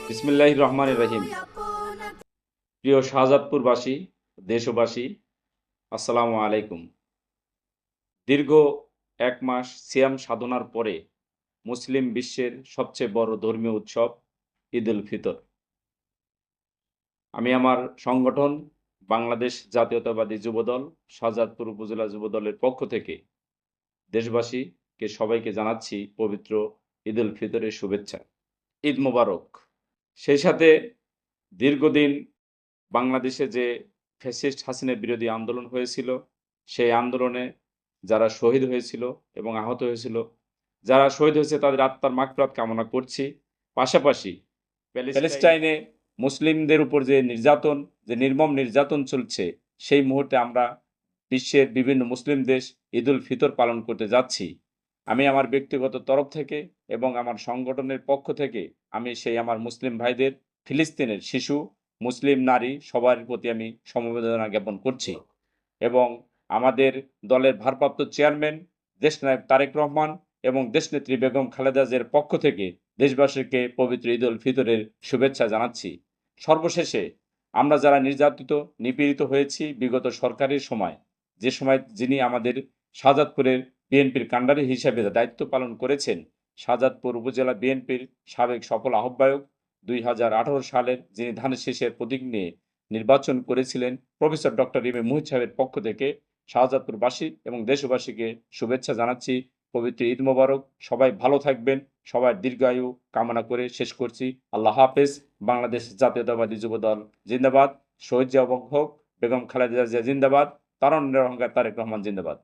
বিসমিল্লাহির রহমানির রহিম। প্রিয় শাহজাদপুরবাসী, দেশবাসী, আসসালামু আলাইকুম। দীর্ঘ ১ মাস সিয়াম সাধনার পরে মুসলিম বিশ্বের সবচেয়ে বড় ধর্মীয় উৎসব ঈদ উল ফিতর। আমি আমার সংগঠন বাংলাদেশ জাতীয়তাবাদী যুবদল শাহজাদপুর উপজেলা যুবদলের পক্ষ থেকে দেশবাসীকে সবাইকে জানাচ্ছি পবিত্র ঈদ উল ফিতরের শুভেচ্ছা। ঈদ মোবারক। সেই সাথে দীর্ঘদিন বাংলাদেশে যে ফ্যাসিস্ট হাসিনা বিরোধী আন্দোলন হয়েছিল, সেই আন্দোলনে যারা শহীদ হয়েছিল এবং আহত হয়েছিল, যারা শহীদ হয়েছে তাদের আত্মার মাগফিরাত কামনা করছি। পাশাপাশি প্যালেস্টাইনে মুসলিমদের উপর যে নির্যাতন, যে নির্মম নির্যাতন চলছে, সেই মুহূর্তে আমরা বিশ্বের বিভিন্ন মুসলিম দেশ ঈদ উল ফিতর পালন করতে যাচ্ছি। আমি আমার ব্যক্তিগত তরফ থেকে এবং আমার সংগঠনের পক্ষ থেকে আমি সেই আমার মুসলিম ভাইদের, ফিলিস্তিনের শিশু, মুসলিম নারী সবার প্রতি আমি সমবেদনা জ্ঞাপন করছি এবং আমাদের দলের ভারপ্রাপ্ত চেয়ারম্যান দেশনায়ক তারেক রহমান এবং দেশনেত্রী বেগম খালেদা জিয়ার পক্ষ থেকে দেশবাসীকে পবিত্র ঈদ উল ফিতরের শুভেচ্ছা জানাচ্ছি। সর্বশেষে আমরা যারা নির্যাতিত, নিপীড়িত হয়েছি বিগত সরকারের সময়, যে সময় যিনি আমাদের শাহজাদপুরের বিএনপির কাণ্ডারি হিসেবে দায়িত্ব পালন করেছেন, শাহজাদপুর উপজেলা বিএনপির সাবেক সফল আহ্বায়ক, 2018 সালের যিনি ধানের শীষের প্রতীক নিয়ে নির্বাচন করেছিলেন, professor doctor M A Muhith সাহেবের পক্ষ থেকে শাহজাদপুরবাসী এবং দেশবাসীকে শুভেচ্ছা জানাচ্ছি। পবিত্র ঈদ মোবারক। সবাই ভালো থাকবেন। সবার দীর্ঘায়ু কামনা করে শেষ করছি। আল্লাহ হাফেজ। বাংলাদেশ জাতীয়তাবাদী যুবদল জিন্দাবাদ। শহীদ জিয়া হোক, বেগম খালেদা জিয়া জিন্দাবাদ, তারুণ্যের অহংকার তারেক রহমান জিন্দাবাদ।